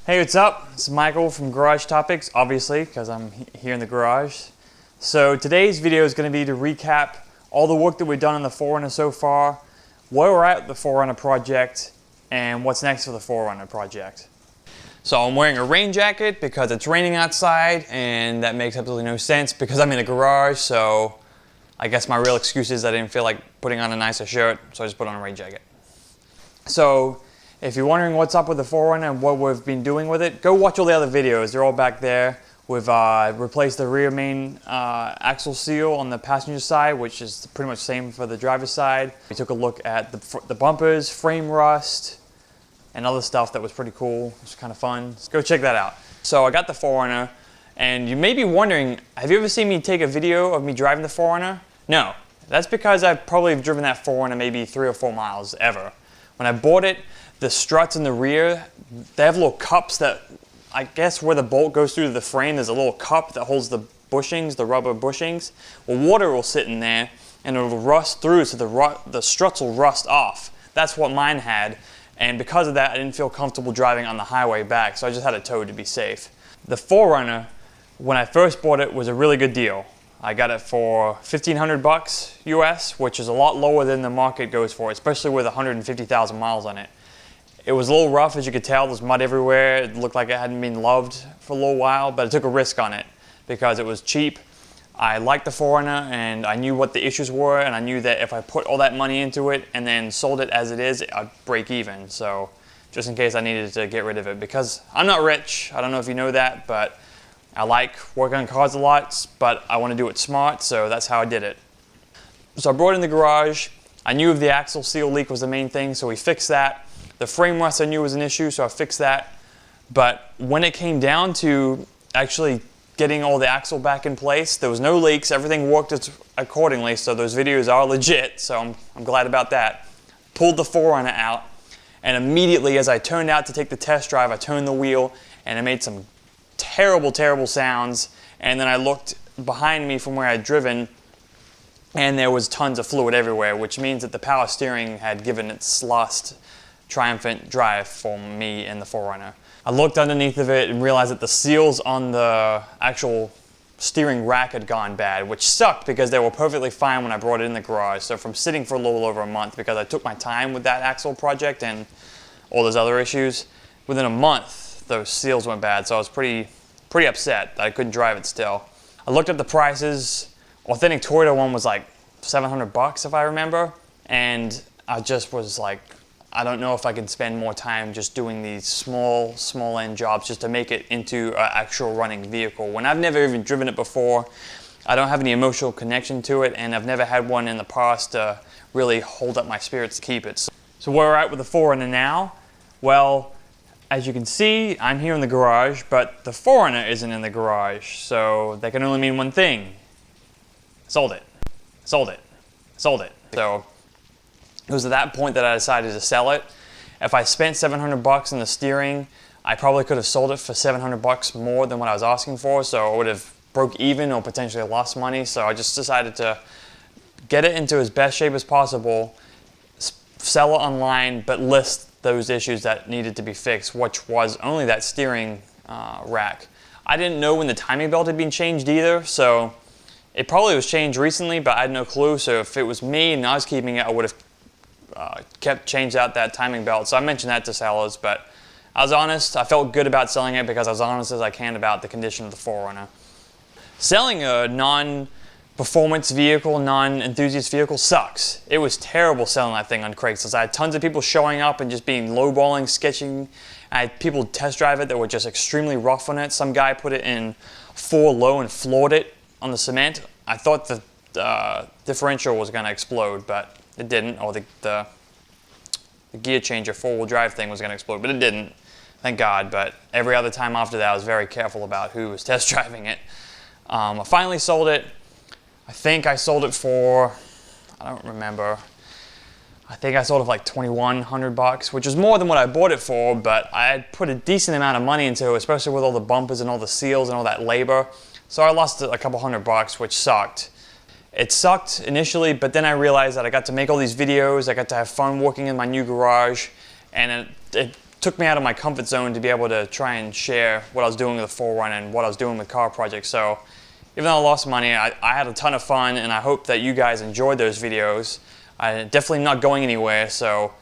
Hey, what's up? It's Michael from Garage Topics, obviously, because I'm here in the garage. So today's video is going to be to recap all the work that we've done on the 4Runner so far, where we're at with the 4Runner project, and what's next for the 4Runner project. So I'm wearing a rain jacket because it's raining outside, and that makes absolutely no sense because I'm in a garage, so I guess my real excuse is I didn't feel like putting on a nicer shirt, so I just put on a rain jacket. So if you're wondering what's up with the 4Runner and what we've been doing with it, go watch all the other videos. They're all back there. We've replaced the rear main axle seal on the passenger side, which is pretty much the same for the driver's side. We took a look at the bumpers, frame rust, and other stuff that was pretty cool. It was kind of fun. So go check that out. So I got the 4Runner, and you may be wondering, have you ever seen me take a video of me driving the 4Runner? No. That's because I've probably driven that 4Runner maybe 3 or 4 miles ever. When I bought it, the struts in the rear, they have little cups that, I guess where the bolt goes through the frame, there's a little cup that holds the bushings, the rubber bushings. Well, water will sit in there and it'll rust through, so the struts will rust off. That's what mine had, and because of that, I didn't feel comfortable driving on the highway back, so I just had it towed to be safe. The 4Runner, when I first bought it, was a really good deal. I got it for $1,500 US, which is a lot lower than the market goes for, especially with 150,000 miles on it. It was a little rough, as you could tell. There's mud everywhere. It looked like it hadn't been loved for a little while, but I took a risk on it because it was cheap. I liked the 4Runner, and I knew what the issues were, and I knew that if I put all that money into it and then sold it as it is, I'd break even. So just in case I needed to get rid of it, because I'm not rich. I don't know if you know that, but I like working on cars a lot, but I want to do it smart, so that's how I did it. So I brought it in the garage. I knew the axle seal leak was the main thing, so we fixed that. The frame rust I knew was an issue, so I fixed that. But when it came down to actually getting all the axle back in place, there was no leaks, everything worked accordingly, so those videos are legit, so I'm glad about that. Pulled the 4Runner out, and immediately as I turned out to take the test drive, I turned the wheel, and it made some terrible, terrible sounds, and then I looked behind me from where I'd driven, and there was tons of fluid everywhere, which means that the power steering had given its last triumphant drive for me in the 4Runner. I looked underneath of it and realized that the seals on the actual steering rack had gone bad, which sucked because they were perfectly fine when I brought it in the garage. So from sitting for a little over a month, because I took my time with that axle project and all those other issues, within a month those seals went bad, so I was pretty upset that I couldn't drive it still. I looked at the prices. Authentic Toyota one was like $700 if I remember, and I just was like, I don't know if I can spend more time just doing these small end jobs just to make it into an actual running vehicle. When I've never even driven it before, I don't have any emotional connection to it, and I've never had one in the past to really hold up my spirits to keep it. So where we're at with the 4Runner now, well, as you can see, I'm here in the garage, but the 4Runner isn't in the garage, so that can only mean one thing. Sold it. Sold it. Sold it. So it was at that point that I decided to sell it. If I spent $700 in the steering, I probably could have sold it for $700 more than what I was asking for, so I would have broke even or potentially lost money. So I just decided to get it into as best shape as possible, sell it online, but list those issues that needed to be fixed, which was only that steering rack. I didn't know when the timing belt had been changed either, so it probably was changed recently, but I had no clue. So if it was me and I was keeping it, I would have changed out that timing belt. So I mentioned that to sellers, but I was honest. I felt good about selling it because I was honest as I can about the condition of the 4Runner. Selling a non-performance vehicle, non-enthusiast vehicle sucks. It was terrible selling that thing on Craigslist. I had tons of people showing up and just being lowballing, sketching. I had people test drive it that were just extremely rough on it. Some guy put it in 4 low and floored it on the cement. I thought the differential was going to explode, but it didn't, or the gear changer 4-wheel drive thing was going to explode, but it didn't, thank God. But every other time after that, I was very careful about who was test driving it. I finally sold it. I think I sold it for, I don't remember, I think I sold it for like $2,100, which was more than what I bought it for, but I had put a decent amount of money into it, especially with all the bumpers and all the seals and all that labor. So I lost a couple $100, which sucked. It sucked initially, but then I realized that I got to make all these videos, I got to have fun working in my new garage, and it took me out of my comfort zone to be able to try and share what I was doing with the 4Runner and what I was doing with car projects. So even though I lost money, I had a ton of fun, and I hope that you guys enjoyed those videos. Definitely not going anywhere, so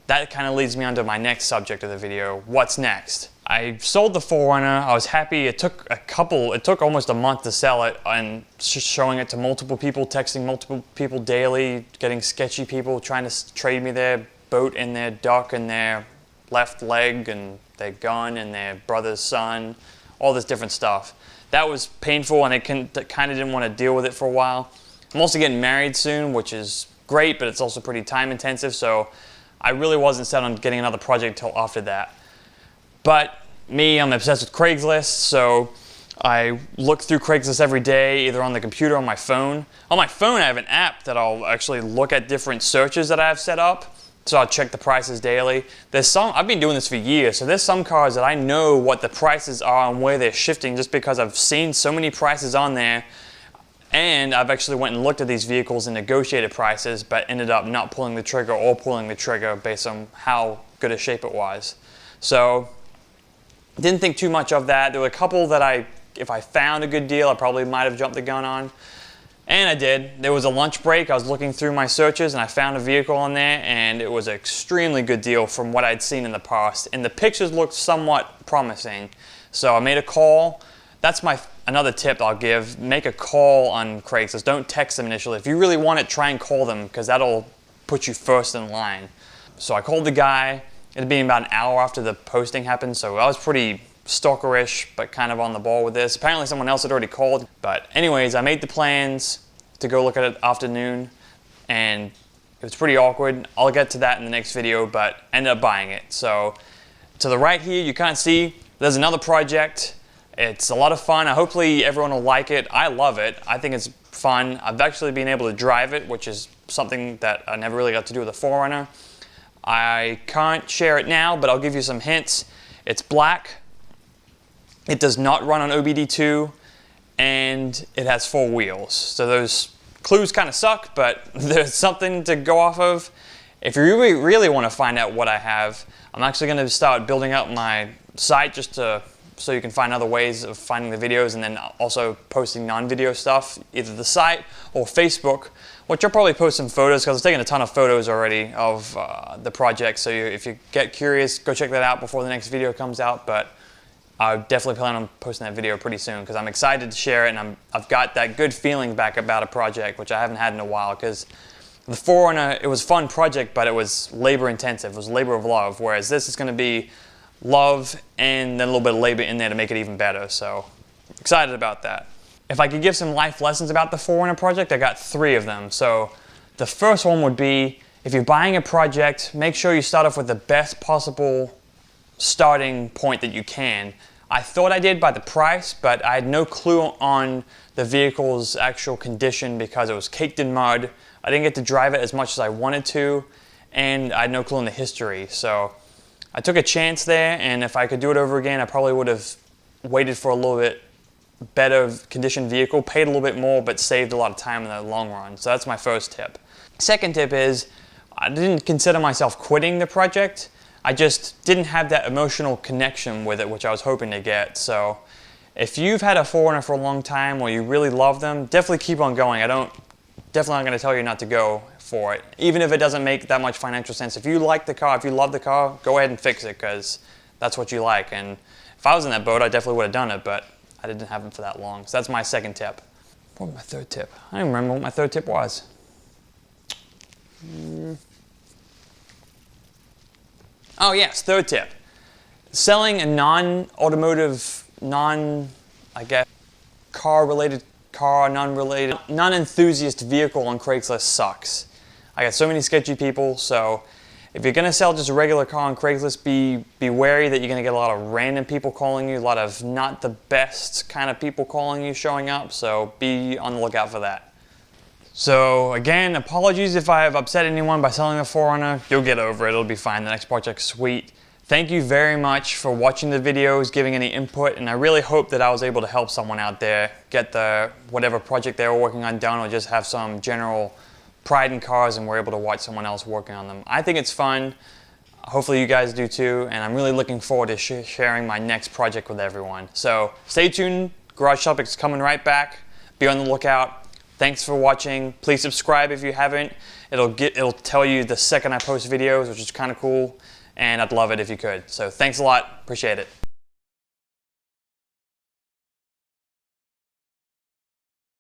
that kind of leads me on to my next subject of the video, what's next? I sold the 4Runner, I was happy. It took almost a month to sell it, and showing it to multiple people, texting multiple people daily, getting sketchy people trying to trade me their boat and their duck and their left leg and their gun and their brother's son, all this different stuff. That was painful, and I kind of didn't want to deal with it for a while. I'm also getting married soon, which is great, but it's also pretty time intensive, so I really wasn't set on getting another project until after that. But me, I'm obsessed with Craigslist, so I look through Craigslist every day, either on the computer or on my phone. On my phone, I have an app that I'll actually look at different searches that I have set up, so I'll check the prices daily. I've been doing this for years, so there's some cars that I know what the prices are and where they're shifting just because I've seen so many prices on there. And I've actually went and looked at these vehicles and negotiated prices, but ended up not pulling the trigger or pulling the trigger based on how good a shape it was. So didn't think too much of that. There were a couple that if I found a good deal, I probably might have jumped the gun on. And I did. There was a lunch break. I was looking through my searches and I found a vehicle on there, and it was an extremely good deal from what I'd seen in the past. And the pictures looked somewhat promising. So I made a call. That's another tip I'll give. Make a call on Craigslist. Don't text them initially. If you really want it, try and call them, because that'll put you first in line. So I called the guy. It had been about an hour after the posting happened, so I was pretty stalkerish, but kind of on the ball with this. Apparently someone else had already called. But anyways, I made the plans to go look at it afternoon, and it was pretty awkward. I'll get to that in the next video, but ended up buying it. So to the right here, you can't see, there's another project. It's a lot of fun. Hopefully everyone will like it. I love it. I think it's fun. I've actually been able to drive it, which is something that I never really got to do with the 4Runner. I can't share it now, but I'll give you some hints. It's black. It does not run on OBD2, and it has 4 wheels. So those clues kind of suck, but there's something to go off of. If you really want to find out what I have, I'm actually going to start building up my site so you can find other ways of finding the videos, and then also posting non-video stuff, either the site or Facebook, which I'll probably post some photos, because I've taken a ton of photos already of the project. So if you get curious, go check that out before the next video comes out. But I definitely plan on posting that video pretty soon, because I'm excited to share it, and I've got that good feeling back about a project, which I haven't had in a while, because the 4Runner, it was a fun project, but it was labor intensive. It was labor of love, whereas this is going to be love and then a little bit of labor in there to make it even better. So excited about that. If I could give some life lessons about the 4Runner project, I got 3 of them. So the first one would be, if you're buying a project, make sure you start off with the best possible starting point that you can. I thought I did by the price, but I had no clue on the vehicle's actual condition because it was caked in mud. I didn't get to drive it as much as I wanted to, and I had no clue on the history. So I took a chance there, and if I could do it over again, I probably would have waited for a little bit better conditioned vehicle, paid a little bit more, but saved a lot of time in the long run. So that's my first tip. Second tip is, I didn't consider myself quitting the project. I just didn't have that emotional connection with it, which I was hoping to get. So if you've had a 4Runner for a long time, or you really love them, definitely keep on going. Definitely not going to tell you not to go for it, even if it doesn't make that much financial sense. If you like the car, if you love the car, go ahead and fix it, because that's what you like. And if I was in that boat, I definitely would have done it, but I didn't have them for that long. So that's my second tip. What was my third tip? I don't remember what my third tip was. Oh yes, third tip. Selling a non-automotive, car-related non-enthusiast vehicle on Craigslist sucks. I got so many sketchy people, so if you're gonna sell just a regular car on Craigslist, be wary that you're gonna get a lot of random people calling you, a lot of not the best kind of people calling you, showing up, so be on the lookout for that. So again, apologies if I have upset anyone by selling a 4Runner. You'll get over it, it'll be fine. The next project's sweet. Thank you very much for watching the videos, giving any input, and I really hope that I was able to help someone out there get whatever project they were working on done, or just have some general pride in cars and were able to watch someone else working on them. I think it's fun. Hopefully you guys do too, and I'm really looking forward to sharing my next project with everyone. So stay tuned, Garage Topics is coming right back. Be on the lookout. Thanks for watching. Please subscribe if you haven't. It'll tell you the second I post videos, which is kind of cool, and I'd love it if you could. So thanks a lot, appreciate it.